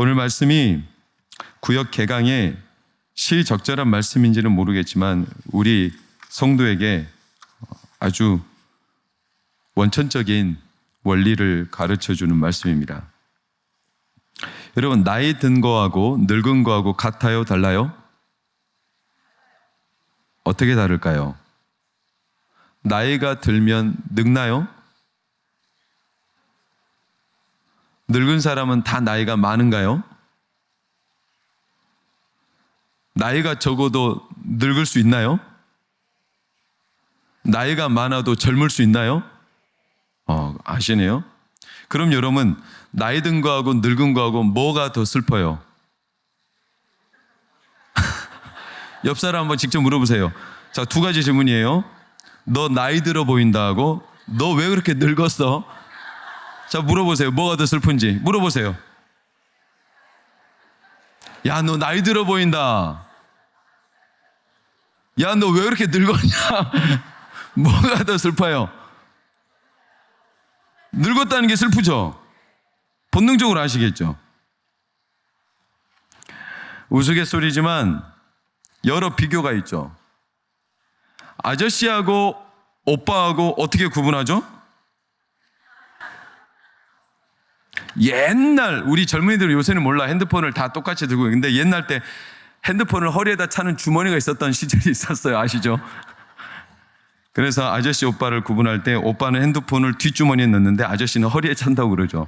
오늘 말씀이 구역 개강의 시적절한 말씀인지는 모르겠지만 우리 성도에게 아주 원천적인 원리를 가르쳐주는 말씀입니다. 여러분, 나이 든 거하고 늙은 거하고 같아요? 달라요? 어떻게 다를까요? 나이가 들면 늙나요? 늙은 사람은 다 나이가 많은가요? 나이가 적어도 늙을 수 있나요? 나이가 많아도 젊을 수 있나요? 아시네요? 그럼 여러분, 나이 든 거하고 늙은 거하고 뭐가 더 슬퍼요? 옆 사람 한번 직접 물어보세요. 자, 두 가지 질문이에요. 너 나이 들어 보인다 하고 너 왜 그렇게 늙었어? 자, 물어보세요. 뭐가 더 슬픈지 물어보세요. 야, 너 나이 들어 보인다. 야, 너 왜 그렇게 늙었냐? 뭐가 더 슬퍼요? 늙었다는 게 슬프죠? 본능적으로 아시겠죠? 우스갯소리지만 여러 비교가 있죠. 아저씨하고 오빠하고 어떻게 구분하죠? 옛날 우리 젊은이들은 요새는 몰라. 핸드폰을 다 똑같이 들고. 근데 옛날 때 핸드폰을 허리에다 차는 주머니가 있었던 시절이 있었어요. 아시죠? 그래서 아저씨 오빠를 구분할 때 오빠는 핸드폰을 뒷주머니에 넣는데 아저씨는 허리에 찬다고 그러죠.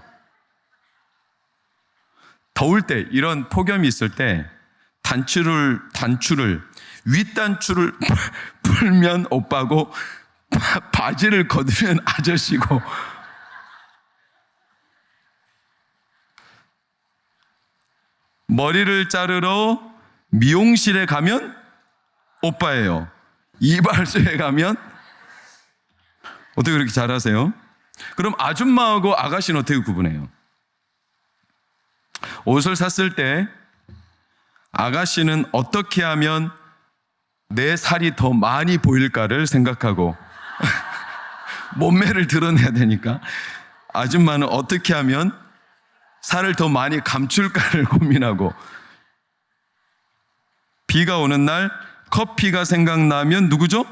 더울 때 이런 폭염이 있을 때 윗단추를 풀면 오빠고 바지를 걷으면 아저씨고, 머리를 자르러 미용실에 가면 오빠예요. 이발소에 가면 어떻게 그렇게 잘하세요? 그럼 아줌마하고 아가씨는 어떻게 구분해요? 옷을 샀을 때 아가씨는 어떻게 하면 내 살이 더 많이 보일까를 생각하고 몸매를 드러내야 되니까, 아줌마는 어떻게 하면 살을 더 많이 감출까를 고민하고, 비가 오는 날 커피가 생각나면 누구죠?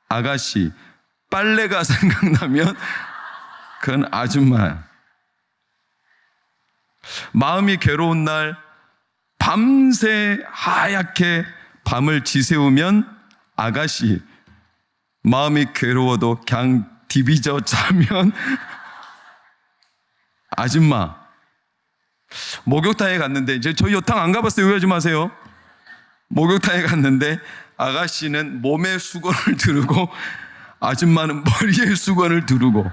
아가씨. 빨래가 생각나면 그건 아줌마야. 마음이 괴로운 날 밤새 하얗게 밤을 지새우면 아가씨. 마음이 괴로워도 그냥 디비져 자면 아줌마. 목욕탕에 갔는데, 이제 저희 요탕 안 가봤어요. 오해하지 마세요. 목욕탕에 갔는데 아가씨는 몸에 수건을 두르고 아줌마는 머리에 수건을 두르고,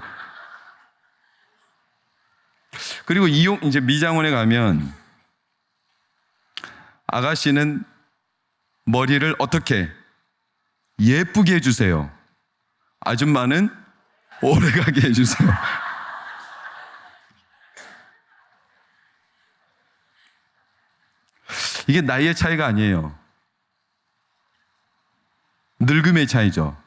그리고 이제 미장원에 가면 아가씨는 머리를 어떻게 예쁘게 해주세요. 아줌마는 오래가게 해주세요. 이게 나이의 차이가 아니에요. 늙음의 차이죠.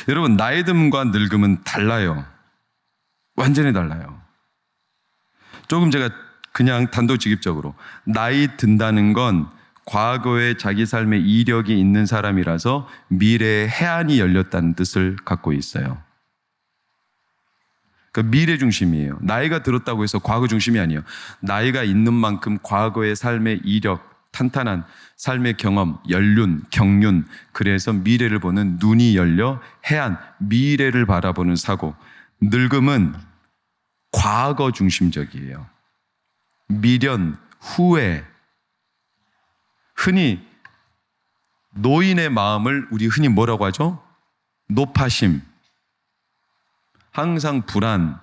여러분, 나이 듦과 늙음은 달라요. 완전히 달라요. 조금 제가 그냥 단도직입적으로, 나이 든다는 건 과거에 자기 삶에 이력이 있는 사람이라서 미래에 해안이 열렸다는 뜻을 갖고 있어요. 그러니까 미래 중심이에요. 나이가 들었다고 해서 과거 중심이 아니에요. 나이가 있는 만큼 과거의 삶의 이력, 탄탄한 삶의 경험, 연륜, 경륜, 그래서 미래를 보는 눈이 열려 해안, 미래를 바라보는 사고. 늙음은 과거 중심적이에요. 미련, 후회. 흔히 노인의 마음을 우리 흔히 뭐라고 하죠? 노파심. 항상 불안,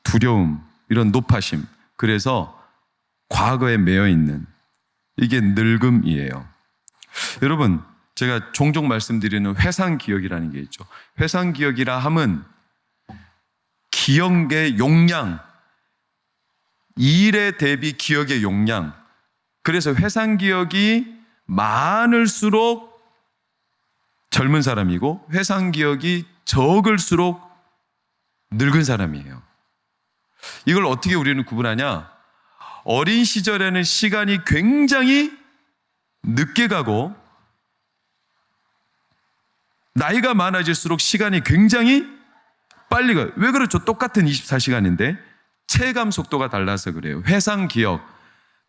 두려움, 이런 노파심. 그래서 과거에 매여 있는, 이게 늙음이에요. 여러분, 제가 종종 말씀드리는 회상기억이라는 게 있죠. 회상기억이라 함은 기억의 용량, 일에 대비 기억의 용량. 그래서 회상기억이 많을수록 젊은 사람이고 회상기억이 적을수록 늙은 사람이에요. 이걸 어떻게 우리는 구분하냐? 어린 시절에는 시간이 굉장히 늦게 가고 나이가 많아질수록 시간이 굉장히 빨리 가요. 왜 그렇죠? 똑같은 24시간인데 체감 속도가 달라서 그래요. 회상 기억.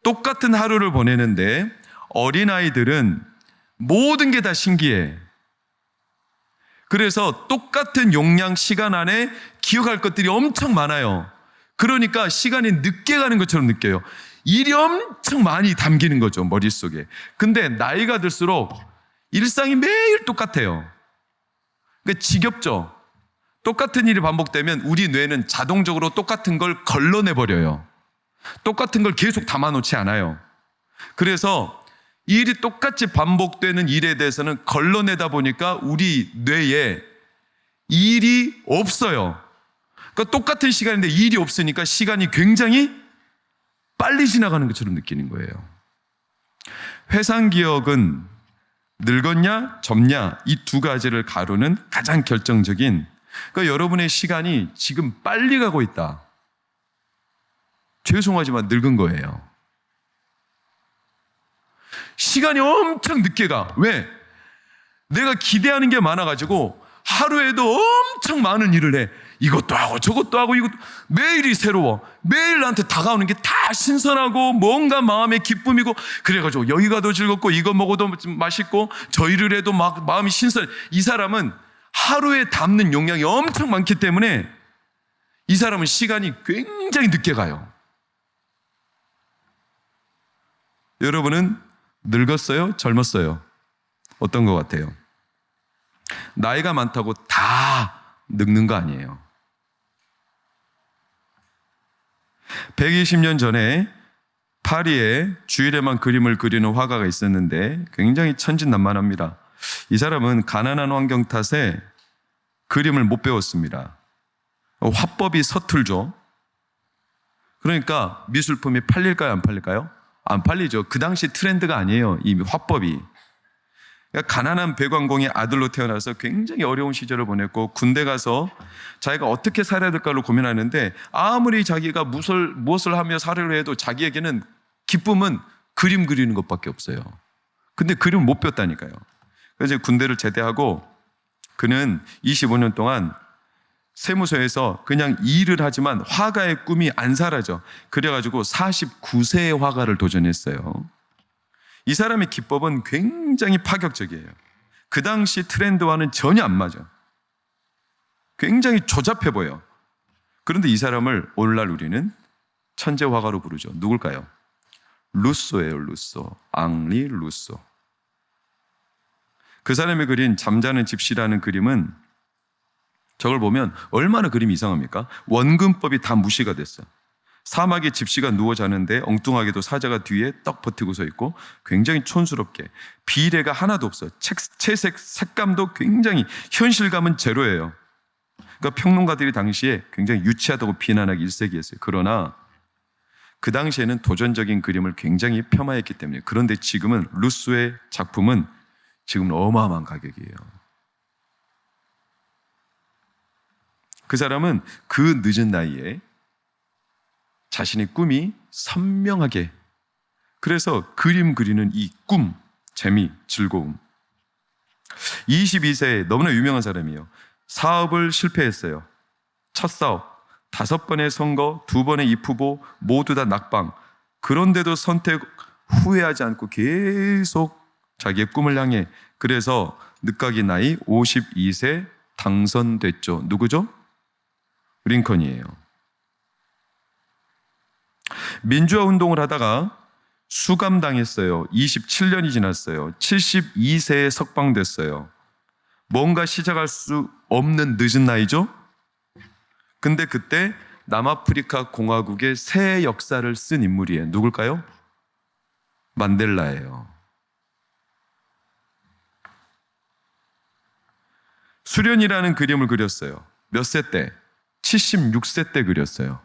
똑같은 하루를 보내는데 어린아이들은 모든 게 다 신기해. 그래서 똑같은 용량 시간 안에 기억할 것들이 엄청 많아요. 그러니까 시간이 늦게 가는 것처럼 느껴요. 일이 엄청 많이 담기는 거죠, 머릿속에. 근데 나이가 들수록 일상이 매일 똑같아요. 그러니까 지겹죠. 똑같은 일이 반복되면 우리 뇌는 자동적으로 똑같은 걸 걸러내버려요. 똑같은 걸 계속 담아놓지 않아요. 그래서 일이 똑같이 반복되는 일에 대해서는 걸러내다 보니까 우리 뇌에 일이 없어요. 그러니까 똑같은 시간인데 일이 없으니까 시간이 굉장히 빨리 지나가는 것처럼 느끼는 거예요. 회상 기억은 늙었냐 젊냐 이 두 가지를 가르는 가장 결정적인, 그러니까 여러분의 시간이 지금 빨리 가고 있다. 죄송하지만 늙은 거예요. 시간이 엄청 늦게 가. 왜? 내가 기대하는 게 많아가지고 하루에도 엄청 많은 일을 해. 이것도 하고 저것도 하고 이것도, 매일이 새로워. 매일 나한테 다가오는 게 다 신선하고 뭔가 마음의 기쁨이고, 그래가지고 여기가 더 즐겁고 이거 먹어도 맛있고 저 일을 해도 막 마음이 신선해. 이 사람은 하루에 담는 용량이 엄청 많기 때문에 이 사람은 시간이 굉장히 늦게 가요. 여러분은 늙었어요? 젊었어요? 어떤 것 같아요? 나이가 많다고 다 늙는 거 아니에요. 120년 전에 파리에 주일에만 그림을 그리는 화가가 있었는데 굉장히 천진난만합니다. 이 사람은 가난한 환경 탓에 그림을 못 배웠습니다. 화법이 서툴죠. 그러니까 미술품이 팔릴까요? 안 팔릴까요? 안 팔리죠. 그 당시 트렌드가 아니에요. 이 화법이. 그러니까 가난한 배관공의 아들로 태어나서 굉장히 어려운 시절을 보냈고 군대 가서 자기가 어떻게 살아야 될까를 고민하는데 아무리 자기가 무엇을 하며 살으려 해도 자기에게는 기쁨은 그림 그리는 것밖에 없어요. 근데 그림을 못 배웠다니까요. 그래서 군대를 제대하고 그는 25년 동안 세무서에서 그냥 일을 하지만 화가의 꿈이 안 사라져. 그래가지고 49세의 화가를 도전했어요. 이 사람의 기법은 굉장히 파격적이에요. 그 당시 트렌드와는 전혀 안 맞아. 굉장히 조잡해 보여. 그런데 이 사람을 오늘날 우리는 천재 화가로 부르죠. 누굴까요? 루소예요. 루소. 앙리 루소. 그 사람이 그린 잠자는 집시라는 그림은 저걸 보면 얼마나 그림이 이상합니까? 원근법이 다 무시가 됐어요. 사막에 집시가 누워 자는데 엉뚱하게도 사자가 뒤에 떡 버티고 서 있고 굉장히 촌스럽게 비례가 하나도 없어요. 채색 색감도 굉장히 현실감은 제로예요. 그러니까 평론가들이 당시에 굉장히 유치하다고 비난하기 일색이었어요. 그러나 그 당시에는 도전적인 그림을 굉장히 폄하했기 때문에. 그런데 지금은 루소의 작품은 지금은 어마어마한 가격이에요. 그 사람은 그 늦은 나이에 자신의 꿈이 선명하게, 그래서 그림 그리는 이 꿈, 재미, 즐거움. 22세에 너무나 유명한 사람이에요. 사업을 실패했어요. 첫 사업, 5번의 선거, 2번의 입후보 모두 다 낙방. 그런데도 선택 후회하지 않고 계속 자기의 꿈을 향해, 그래서 늦가기 나이 52세 당선됐죠. 누구죠? 링컨이에요. 민주화 운동을 하다가 수감당했어요. 27년이 지났어요. 72세에 석방됐어요. 뭔가 시작할 수 없는 늦은 나이죠? 근데 그때 남아프리카 공화국의 새 역사를 쓴 인물이에요. 누굴까요? 만델라예요. 수련이라는 그림을 그렸어요. 몇 세 때? 76세 때 그렸어요.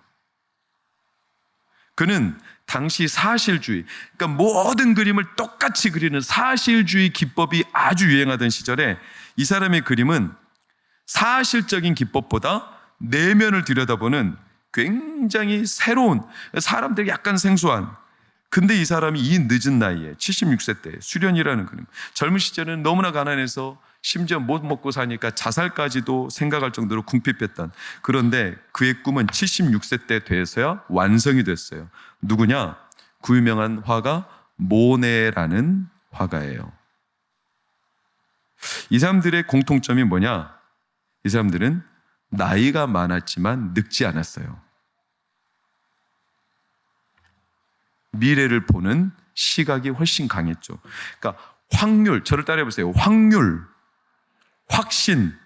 그는 당시 사실주의, 그러니까 모든 그림을 똑같이 그리는 사실주의 기법이 아주 유행하던 시절에 이 사람의 그림은 사실적인 기법보다 내면을 들여다보는 굉장히 새로운, 사람들이 약간 생소한, 근데 이 사람이 이 늦은 나이에 76세 때 수련이라는 그림, 젊은 시절에는 너무나 가난해서 심지어 못 먹고 사니까 자살까지도 생각할 정도로 궁핍했던, 그런데 그의 꿈은 76세 때 돼서야 완성이 됐어요. 누구냐? 그 유명한 화가 모네라는 화가예요. 이 사람들의 공통점이 뭐냐? 이 사람들은 나이가 많았지만 늙지 않았어요. 미래를 보는 시각이 훨씬 강했죠. 그러니까 확률, 저를 따라해 보세요. 확률, 확신,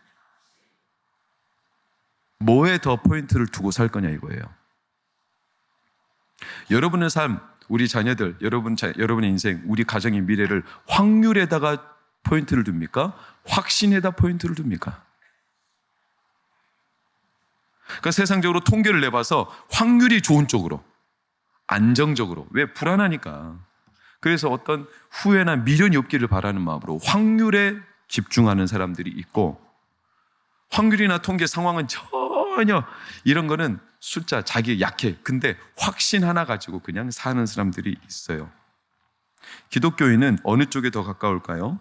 뭐에 더 포인트를 두고 살 거냐 이거예요. 여러분의 삶, 우리 자녀들, 여러분의 인생, 우리 가정의 미래를 확률에다가 포인트를 둡니까? 확신에다 포인트를 둡니까? 그러니까 세상적으로 통계를 내봐서 확률이 좋은 쪽으로, 안정적으로. 왜? 불안하니까. 그래서 어떤 후회나 미련이 없기를 바라는 마음으로 확률에 집중하는 사람들이 있고, 확률이나 통계 상황은 전혀 이런 거는 숫자, 자기 약해. 근데 확신 하나 가지고 그냥 사는 사람들이 있어요. 기독교인은 어느 쪽에 더 가까울까요?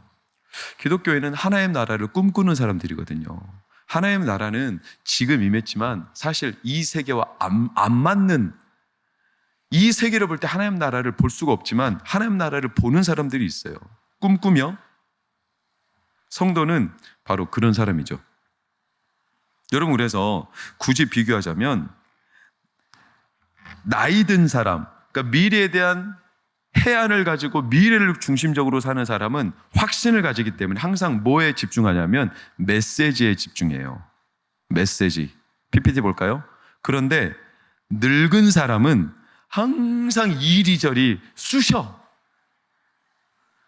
기독교인은 하나님 나라를 꿈꾸는 사람들이거든요. 하나님 나라는 지금 임했지만 사실 이 세계와 안 맞는, 이 세계를 볼 때 하나님 나라를 볼 수가 없지만 하나님 나라를 보는 사람들이 있어요. 꿈꾸며. 성도는 바로 그런 사람이죠. 여러분, 그래서 굳이 비교하자면 나이 든 사람, 그러니까 미래에 대한 해안을 가지고 미래를 중심적으로 사는 사람은 확신을 가지기 때문에 항상 뭐에 집중하냐면 메시지에 집중해요. 메시지. PPT 볼까요? 그런데 늙은 사람은 항상 이리저리 쑤셔.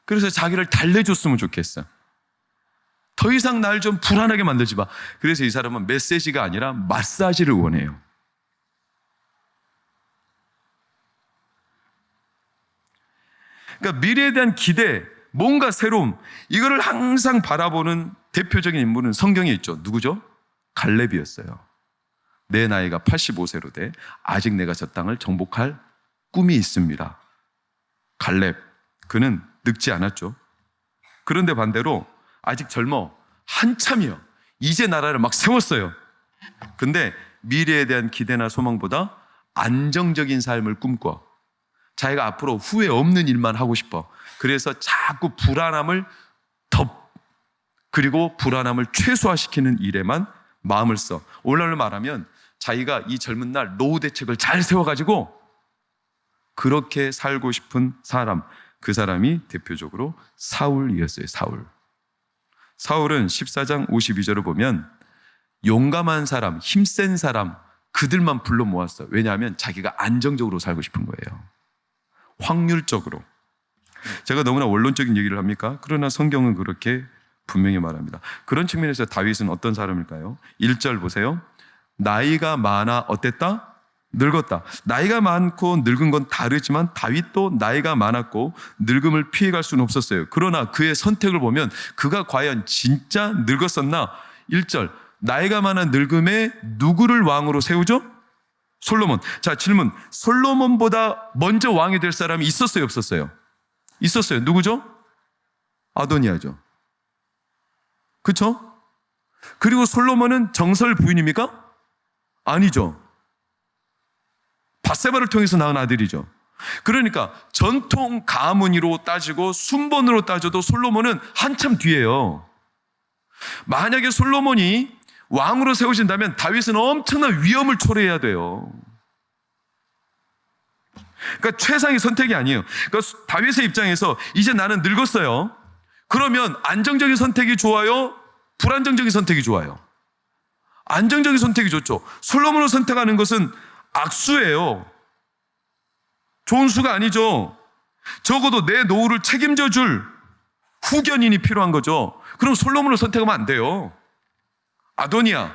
그래서 자기를 달래줬으면 좋겠어. 더 이상 날 좀 불안하게 만들지 마. 그래서 이 사람은 메시지가 아니라 마사지를 원해요. 그러니까 미래에 대한 기대, 뭔가 새로움, 이거를 항상 바라보는 대표적인 인물은 성경에 있죠. 누구죠? 갈렙이었어요. 내 나이가 85세로 돼 아직 내가 저 땅을 정복할 꿈이 있습니다. 갈렙, 그는 늙지 않았죠. 그런데 반대로 아직 젊어, 한참이요. 이제 나라를 막 세웠어요. 근데 미래에 대한 기대나 소망보다 안정적인 삶을 꿈꿔. 자기가 앞으로 후회 없는 일만 하고 싶어. 그래서 자꾸 불안함을 그리고 불안함을 최소화시키는 일에만 마음을 써. 오늘날로 말하면 자기가 이 젊은 날 노후 대책을 잘 세워가지고 그렇게 살고 싶은 사람, 그 사람이 대표적으로 사울이었어요. 사울은 14장 52절을 보면 용감한 사람, 힘센 사람, 그들만 불러 모았어요. 왜냐하면 자기가 안정적으로 살고 싶은 거예요. 확률적으로. 제가 너무나 원론적인 얘기를 합니까? 그러나 성경은 그렇게 분명히 말합니다. 그런 측면에서 다윗은 어떤 사람일까요? 1절 보세요. 나이가 많아 어땠다? 늙었다. 나이가 많고 늙은 건 다르지만 다윗도 나이가 많았고 늙음을 피해갈 수는 없었어요. 그러나 그의 선택을 보면 그가 과연 진짜 늙었었나? 1절. 나이가 많은 늙음에 누구를 왕으로 세우죠? 솔로몬. 자, 질문. 솔로몬보다 먼저 왕이 될 사람이 있었어요, 없었어요? 있었어요. 누구죠? 아도니아죠. 그렇죠? 그리고 솔로몬은 정설 부인입니까? 아니죠. 밧세바를 통해서 낳은 아들이죠. 그러니까 전통 가문으로 따지고 순번으로 따져도 솔로몬은 한참 뒤에요. 만약에 솔로몬이 왕으로 세우신다면 다윗은 엄청난 위험을 초래해야 돼요. 그러니까 최상의 선택이 아니에요. 그러니까 다윗의 입장에서 이제 나는 늙었어요. 그러면 안정적인 선택이 좋아요? 불안정적인 선택이 좋아요? 안정적인 선택이 좋죠. 솔로몬을 선택하는 것은 악수예요. 좋은 수가 아니죠. 적어도 내 노후를 책임져 줄 후견인이 필요한 거죠. 그럼 솔로몬을 선택하면 안 돼요. 아도니아.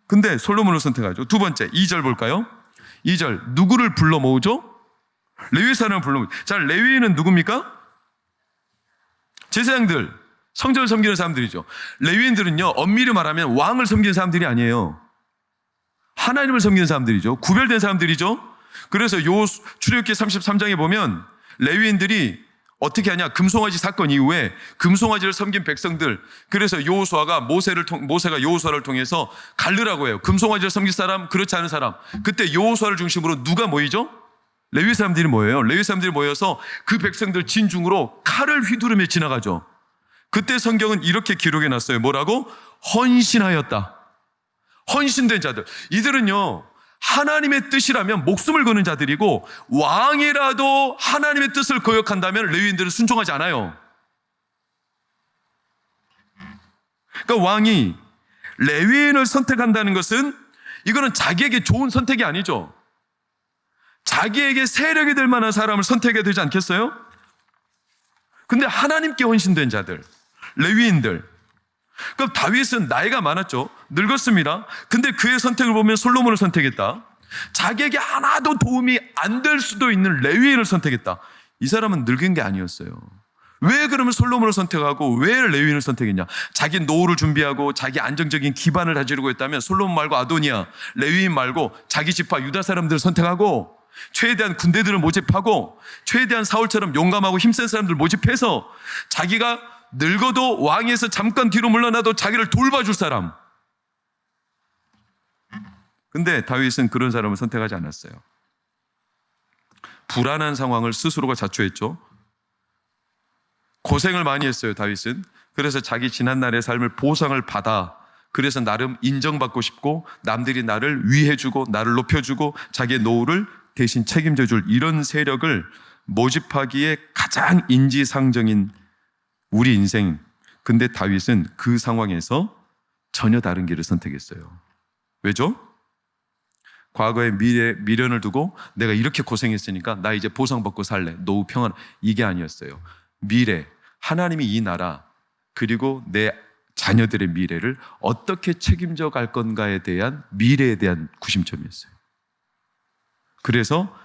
근데 솔로몬을 선택하죠. 두 번째, 2절 볼까요? 2절, 누구를 불러 모으죠? 레위 사람을 불러 모으죠. 자, 레위인은 누굽니까? 제사장들. 성전을 섬기는 사람들이죠. 레위인들은요, 엄밀히 말하면 왕을 섬기는 사람들이 아니에요. 하나님을 섬기는 사람들이죠. 구별된 사람들이죠. 그래서 출애굽기 33장에 보면 레위인들이 어떻게 하냐, 금송아지 사건 이후에 금송아지를 섬긴 백성들, 그래서 여호수아가 모세가 여호수아를 통해서 갈르라고 해요. 금송아지를 섬길 사람, 그렇지 않은 사람. 그때 여호수아를 중심으로 누가 모이죠? 레위 사람들이 모여요. 레위 사람들이 모여서 그 백성들 진중으로 칼을 휘두르며 지나가죠. 그때 성경은 이렇게 기록해 놨어요. 뭐라고? 헌신하였다. 헌신된 자들. 이들은요, 하나님의 뜻이라면 목숨을 거는 자들이고, 왕이라도 하나님의 뜻을 거역한다면 레위인들은 순종하지 않아요. 그러니까 왕이 레위인을 선택한다는 것은, 이거는 자기에게 좋은 선택이 아니죠. 자기에게 세력이 될 만한 사람을 선택해야 되지 않겠어요? 근데 하나님께 헌신된 자들, 레위인들. 그럼 다윗은 나이가 많았죠. 늙었습니다. 근데 그의 선택을 보면 솔로몬을 선택했다. 자기에게 하나도 도움이 안 될 수도 있는 레위인을 선택했다. 이 사람은 늙은 게 아니었어요. 왜 그러면 솔로몬을 선택하고 왜 레위인을 선택했냐? 자기 노후를 준비하고 자기 안정적인 기반을 다지려고 했다면 솔로몬 말고 아도니아, 레위인 말고 자기 지파 유다 사람들을 선택하고, 최대한 군대들을 모집하고, 최대한 사울처럼 용감하고 힘센 사람들 모집해서 자기가 늙어도 왕에서 잠깐 뒤로 물러나도 자기를 돌봐줄 사람. 근데 다윗은 그런 사람을 선택하지 않았어요. 불안한 상황을 스스로가 자초했죠. 고생을 많이 했어요, 다윗은. 그래서 자기 지난날의 삶을 보상을 받아, 그래서 나름 인정받고 싶고 남들이 나를 위해주고 나를 높여주고 자기의 노후를 대신 책임져줄 이런 세력을 모집하기에 가장 인지상정인 우리 인생. 근데 다윗은 그 상황에서 전혀 다른 길을 선택했어요. 왜죠? 과거의 미련을 두고 내가 이렇게 고생했으니까 나 이제 보상받고 살래, 노후 평안, 이게 아니었어요. 미래, 하나님이 이 나라 그리고 내 자녀들의 미래를 어떻게 책임져 갈 건가에 대한 미래에 대한 구심점이었어요. 그래서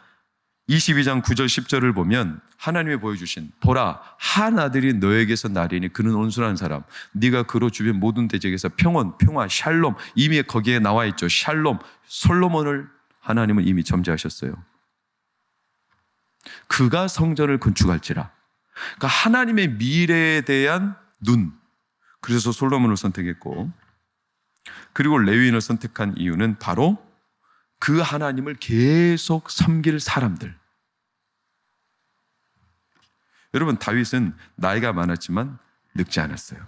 22장 9절 10절을 보면 하나님이 보여주신, 보라 한 아들이 너에게서 나리니 그는 온순한 사람, 네가 그로 주변 모든 대적에서 평온, 평화, 샬롬, 이미 거기에 나와 있죠. 샬롬, 솔로몬을 하나님은 이미 점지하셨어요. 그가 성전을 건축할지라. 그러니까 하나님의 미래에 대한 눈, 그래서 솔로몬을 선택했고, 그리고 레위인을 선택한 이유는 바로 그 하나님을 계속 섬길 사람들. 여러분, 다윗은 나이가 많았지만 늙지 않았어요.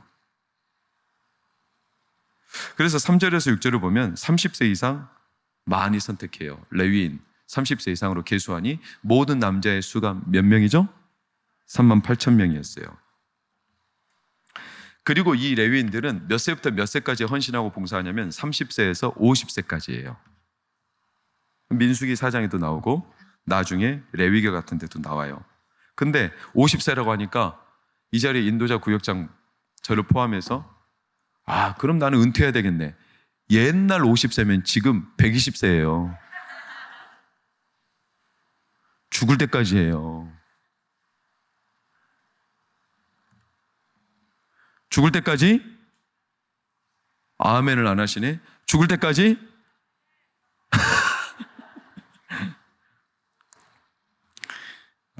그래서 3절에서 6절을 보면 30세 이상 많이 선택해요. 레위인 30세 이상으로 계수하니 모든 남자의 수가 몇 명이죠? 38,000명이었어요. 그리고 이 레위인들은 몇 세부터 몇 세까지 헌신하고 봉사하냐면 30세에서 50세까지예요. 민수기 4장에도 나오고 나중에 레위기 같은 데도 나와요. 근데 50세라고 하니까 이 자리에 인도자 구역장 저를 포함해서, 아, 그럼 나는 은퇴해야 되겠네. 옛날 50세면 지금 120세예요. 죽을 때까지 해요. 죽을 때까지? 아멘을 안 하시네. 죽을 때까지?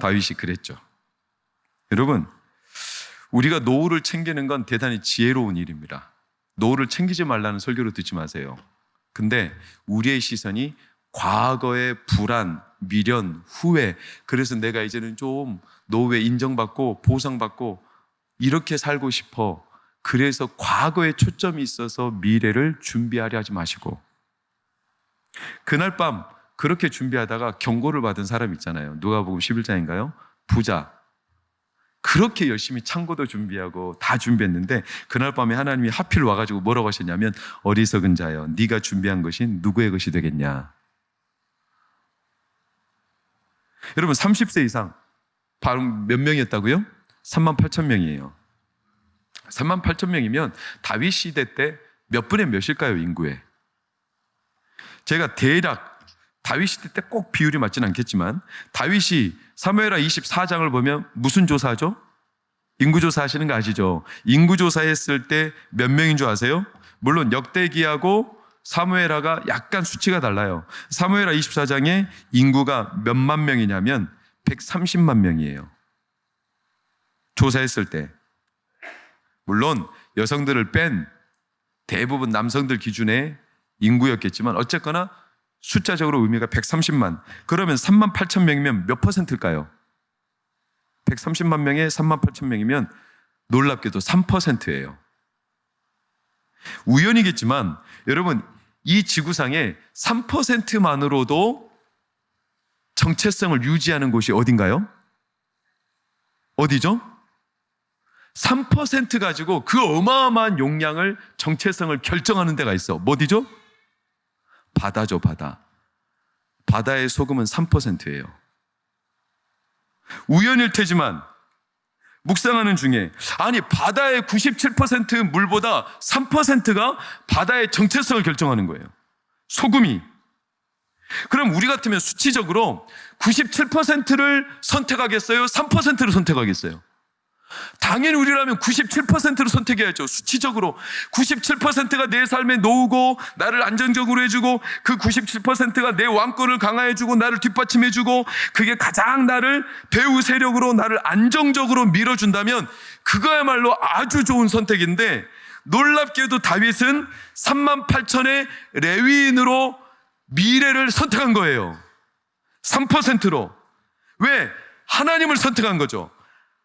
다윗이 그랬죠. 여러분, 우리가 노후를 챙기는 건 대단히 지혜로운 일입니다. 노후를 챙기지 말라는 설교를 듣지 마세요. 근데 우리의 시선이 과거의 불안, 미련, 후회, 그래서 내가 이제는 좀 노후에 인정받고 보상받고 이렇게 살고 싶어, 그래서 과거에 초점이 있어서 미래를 준비하려 하지 마시고, 그날 밤 그렇게 준비하다가 경고를 받은 사람 있잖아요. 누가복음 11장인가요? 부자. 그렇게 열심히 창고도 준비하고 다 준비했는데 그날 밤에 하나님이 하필 와가지고 뭐라고 하셨냐면, 어리석은 자여, 네가 준비한 것이 누구의 것이 되겠냐. 여러분, 30세 이상 바로 몇 명이었다고요? 38,000명이에요. 38,000명이면 다윗 시대 때 몇 분의 몇일까요, 인구에? 제가 대략 다윗 시대 때 꼭 비율이 맞지는 않겠지만, 다윗이 사무엘하 24장을 보면 무슨 조사죠? 인구조사 하시는 거 아시죠? 인구조사했을 때 몇 명인 줄 아세요? 물론 역대기하고 사무엘하가 약간 수치가 달라요. 사무엘하 24장에 인구가 몇만 명이냐면 130만 명이에요. 조사했을 때. 물론 여성들을 뺀 대부분 남성들 기준의 인구였겠지만 어쨌거나 숫자적으로 의미가 130만. 그러면 3만 8천 명이면 몇 퍼센트일까요? 130만 명에 3만 8천 명이면 놀랍게도 3%예요. 우연이겠지만 여러분, 이 지구상에 3%만으로도 정체성을 유지하는 곳이 어딘가요? 어디죠? 3% 가지고 그 어마어마한 용량을, 정체성을 결정하는 데가 있어. 어디죠? 바다죠, 바다. 바다의 소금은 3%예요. 우연일 테지만 묵상하는 중에, 아니 바다의 97% 물보다 3%가 바다의 정체성을 결정하는 거예요. 소금이. 그럼 우리 같으면 수치적으로 97%를 선택하겠어요? 3%를 선택하겠어요? 당연히 우리라면 97%를 선택해야죠. 수치적으로 97%가 내 삶에 놓우고 나를 안정적으로 해주고, 그 97%가 내 왕권을 강화해주고 나를 뒷받침해주고, 그게 가장 나를 배후 세력으로 나를 안정적으로 밀어준다면 그거야말로 아주 좋은 선택인데, 놀랍게도 다윗은 3만 8천의 레위인으로 미래를 선택한 거예요. 3%로. 왜? 하나님을 선택한 거죠.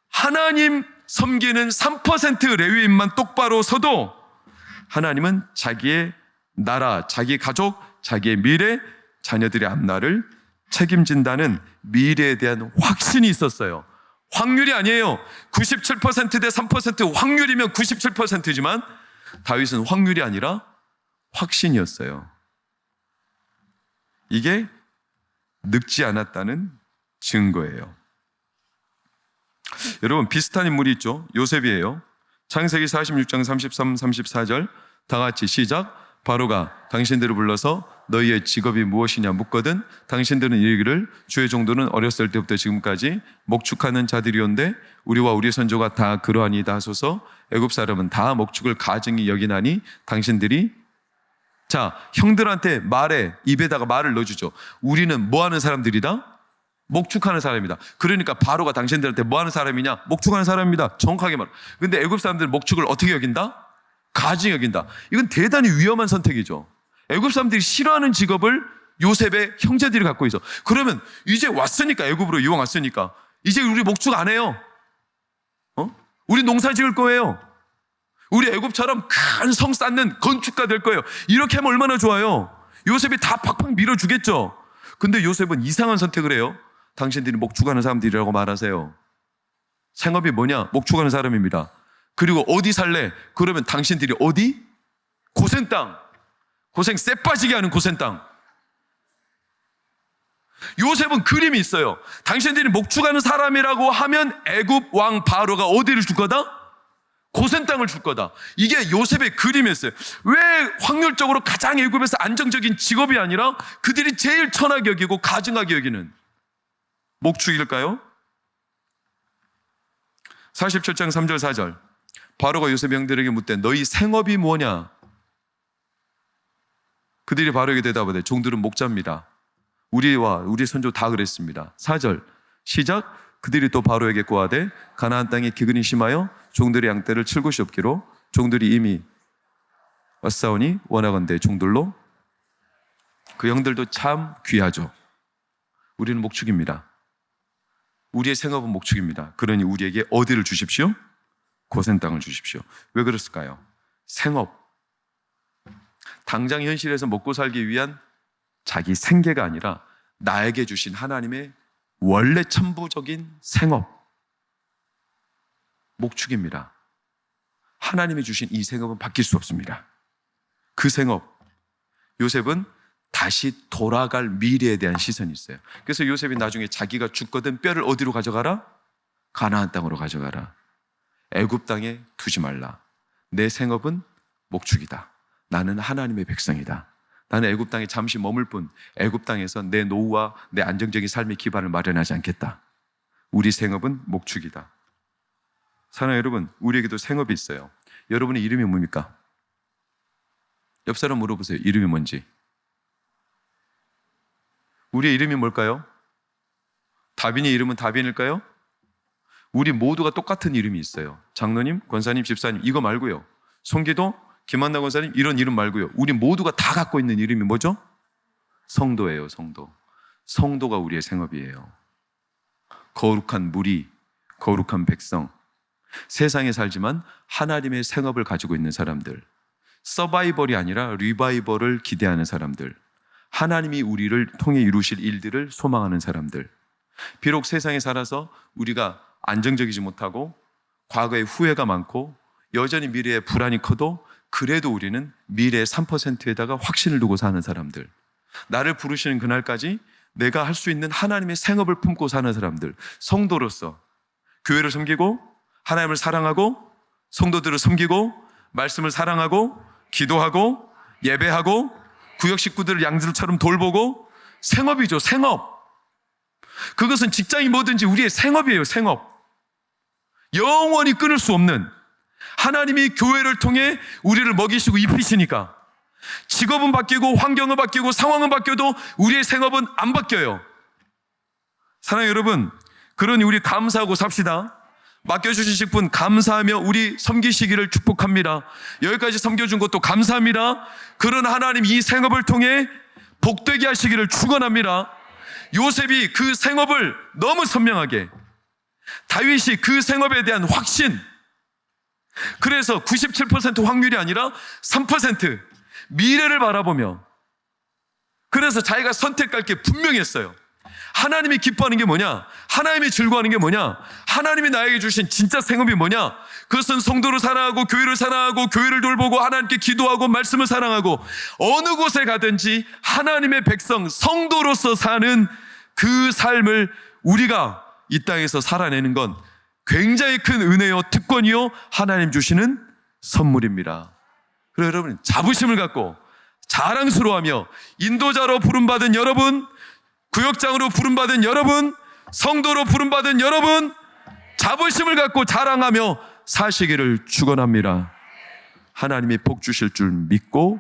하나님 섬기는 3% 레위인만 똑바로 서도 하나님은 자기의 나라, 자기 가족, 자기의 미래, 자녀들의 앞날을 책임진다는 미래에 대한 확신이 있었어요. 확률이 아니에요. 97%대 3% 확률이면 97%지만 다윗은 확률이 아니라 확신이었어요. 이게 늙지 않았다는 증거예요. 여러분, 비슷한 인물이 있죠. 요셉이에요. 창세기 46장 33, 34절 다 같이 시작. 바로가 당신들을 불러서 너희의 직업이 무엇이냐 묻거든 당신들은 이르기를 주의 종들은 어렸을 때부터 지금까지 목축하는 자들이온데 우리와 우리 선조가 다 그러하니이다 하소서. 애굽 사람은 다 목축을 가증히 여기나니 당신들이, 자, 형들한테 말에, 입에다가 말을 넣어주죠. 우리는 뭐 하는 사람들이다? 목축하는 사람이다. 그러니까 바로가 당신들한테 뭐 하는 사람이냐? 목축하는 사람입니다. 정확하게 말. 근데 애굽 사람들은 목축을 어떻게 여긴다? 가증히 여긴다. 이건 대단히 위험한 선택이죠. 애굽 사람들이 싫어하는 직업을 요셉의 형제들이 갖고 있어. 그러면 이제 왔으니까, 애굽으로 이왕 왔으니까 이제 우리 목축 안 해요. 우리 농사 지을 거예요. 우리 애굽처럼 큰 성 쌓는 건축가 될 거예요. 이렇게 하면 얼마나 좋아요. 요셉이 다 팍팍 밀어주겠죠. 근데 요셉은 이상한 선택을 해요. 당신들이 목축하는 사람들이라고 말하세요. 생업이 뭐냐? 목축하는 사람입니다. 그리고 어디 살래? 그러면 당신들이 어디? 고센 땅. 고생 쎄 빠지게 하는 고센 땅. 요셉은 그림이 있어요. 당신들이 목축하는 사람이라고 하면 애굽 왕 바로가 어디를 줄 거다? 고센 땅을 줄 거다. 이게 요셉의 그림이었어요. 왜 확률적으로 가장 애굽에서 안정적인 직업이 아니라 그들이 제일 천하게 여기고 가증하게 여기는 목축일까요? 47장 3절 4절 바로가 요셉 형들에게 묻되 너희 생업이 뭐냐? 그들이 바로에게 대답하되 종들은 목자입니다. 우리와 우리 선조 다 그랬습니다. 4절 시작. 그들이 또 바로에게 고하되 가나안 땅에 기근이 심하여 종들의 양떼를 칠 곳이 없기로 종들이 이미 왔사오니 원하건대 종들로. 그 형들도 참 귀하죠. 우리는 목축입니다. 우리의 생업은 목축입니다. 그러니 우리에게 어디를 주십시오? 고센 땅을 주십시오. 왜 그랬을까요? 생업, 당장 현실에서 먹고 살기 위한 자기 생계가 아니라 나에게 주신 하나님의 원래 천부적인 생업, 목축입니다. 하나님이 주신 이 생업은 바뀔 수 없습니다. 그 생업, 요셉은 다시 돌아갈 미래에 대한 시선이 있어요. 그래서 요셉이 나중에 자기가 죽거든 뼈를 어디로 가져가라? 가나안 땅으로 가져가라. 애굽 땅에 두지 말라. 내 생업은 목축이다. 나는 하나님의 백성이다. 나는 애굽 땅에 잠시 머물 뿐 애굽 땅에서 내 노후와 내 안정적인 삶의 기반을 마련하지 않겠다. 우리 생업은 목축이다. 사랑하는 여러분, 우리에게도 생업이 있어요. 여러분의 이름이 뭡니까? 옆 사람 물어보세요. 이름이 뭔지. 우리의 이름이 뭘까요? 다빈의 이름은 다빈일까요? 우리 모두가 똑같은 이름이 있어요. 장로님, 권사님, 집사님 이거 말고요. 송기도, 김한나 권사님 이런 이름 말고요. 우리 모두가 다 갖고 있는 이름이 뭐죠? 성도예요. 성도. 성도가 우리의 생업이에요. 거룩한 무리, 거룩한 백성. 세상에 살지만 하나님의 생업을 가지고 있는 사람들. 서바이벌이 아니라 리바이벌을 기대하는 사람들. 하나님이 우리를 통해 이루실 일들을 소망하는 사람들. 비록 세상에 살아서 우리가 안정적이지 못하고 과거에 후회가 많고 여전히 미래에 불안이 커도 그래도 우리는 미래의 3%에다가 확신을 두고 사는 사람들. 나를 부르시는 그날까지 내가 할 수 있는 하나님의 생업을 품고 사는 사람들. 성도로서 교회를 섬기고 하나님을 사랑하고 성도들을 섬기고 말씀을 사랑하고 기도하고 예배하고 구역 식구들을 양들처럼 돌보고 생업이죠. 생업. 그것은 직장이 뭐든지 우리의 생업이에요. 생업. 영원히 끊을 수 없는, 하나님이 교회를 통해 우리를 먹이시고 입히시니까 직업은 바뀌고 환경은 바뀌고 상황은 바뀌어도 우리의 생업은 안 바뀌어요. 사랑하는 여러분, 그러니 우리 감사하고 삽시다. 맡겨주신 분 감사하며 우리 섬기시기를 축복합니다. 여기까지 섬겨준 것도 감사합니다. 그런 하나님 이 생업을 통해 복되게 하시기를 축원합니다. 요셉이 그 생업을 너무 선명하게, 다윗이 그 생업에 대한 확신, 그래서 97% 확률이 아니라 3% 미래를 바라보며, 그래서 자기가 선택할 게 분명했어요. 하나님이 기뻐하는 게 뭐냐? 하나님이 즐거워하는 게 뭐냐? 하나님이 나에게 주신 진짜 생업이 뭐냐? 그것은 성도를 사랑하고 교회를 사랑하고 교회를 돌보고 하나님께 기도하고 말씀을 사랑하고 어느 곳에 가든지 하나님의 백성, 성도로서 사는 그 삶을 우리가 이 땅에서 살아내는 건 굉장히 큰 은혜요, 특권이요, 하나님 주시는 선물입니다. 그래서 여러분 자부심을 갖고 자랑스러워하며 인도자로 부름받은 여러분, 구역장으로 부름받은 여러분, 성도로 부름받은 여러분, 자부심을 갖고 자랑하며 사시기를 축원합니다. 하나님이 복 주실 줄 믿고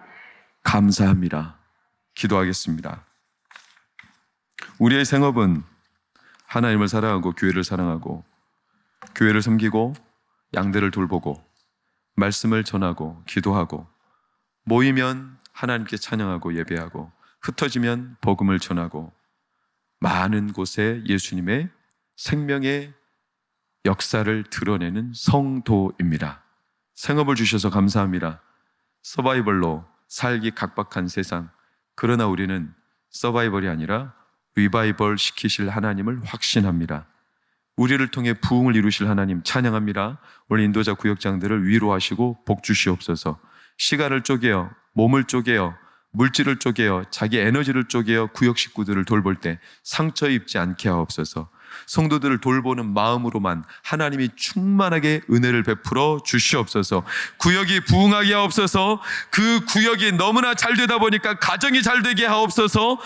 감사합니다. 기도하겠습니다. 우리의 생업은 하나님을 사랑하고 교회를 사랑하고 교회를 섬기고 양들을 돌보고 말씀을 전하고 기도하고 모이면 하나님께 찬양하고 예배하고 흩어지면 복음을 전하고 많은 곳에 예수님의 생명의 역사를 드러내는 성도입니다. 생업을 주셔서 감사합니다. 서바이벌로 살기 각박한 세상, 그러나 우리는 서바이벌이 아니라 리바이벌 시키실 하나님을 확신합니다. 우리를 통해 부흥을 이루실 하나님 찬양합니다. 오늘 인도자 구역장들을 위로하시고 복 주시옵소서. 시간을 쪼개어, 몸을 쪼개어, 물질을 쪼개어, 자기 에너지를 쪼개어 구역 식구들을 돌볼 때 상처 입지 않게 하옵소서. 성도들을 돌보는 마음으로만 하나님이 충만하게 은혜를 베풀어 주시옵소서. 구역이 부흥하게 하옵소서. 그 구역이 너무나 잘 되다 보니까 가정이 잘 되게 하옵소서.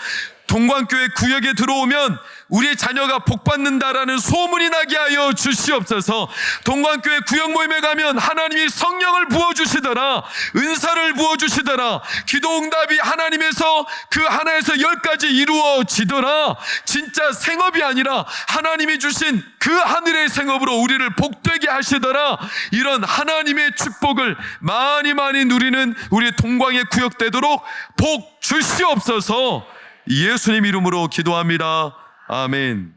동관교회 구역에 들어오면 우리의 자녀가 복받는다라는 소문이 나게 하여 주시옵소서. 동관교회 구역 모임에 가면 하나님이 성령을 부어주시더라, 은사를 부어주시더라, 기도응답이 하나님에서 그 하나에서 10가지 이루어지더라. 진짜 생업이 아니라 하나님이 주신 그 하늘의 생업으로 우리를 복되게 하시더라. 이런 하나님의 축복을 많이 많이 누리는 우리 동광의 구역 되도록 복 주시옵소서. 예수님 이름으로 기도합니다. 아멘.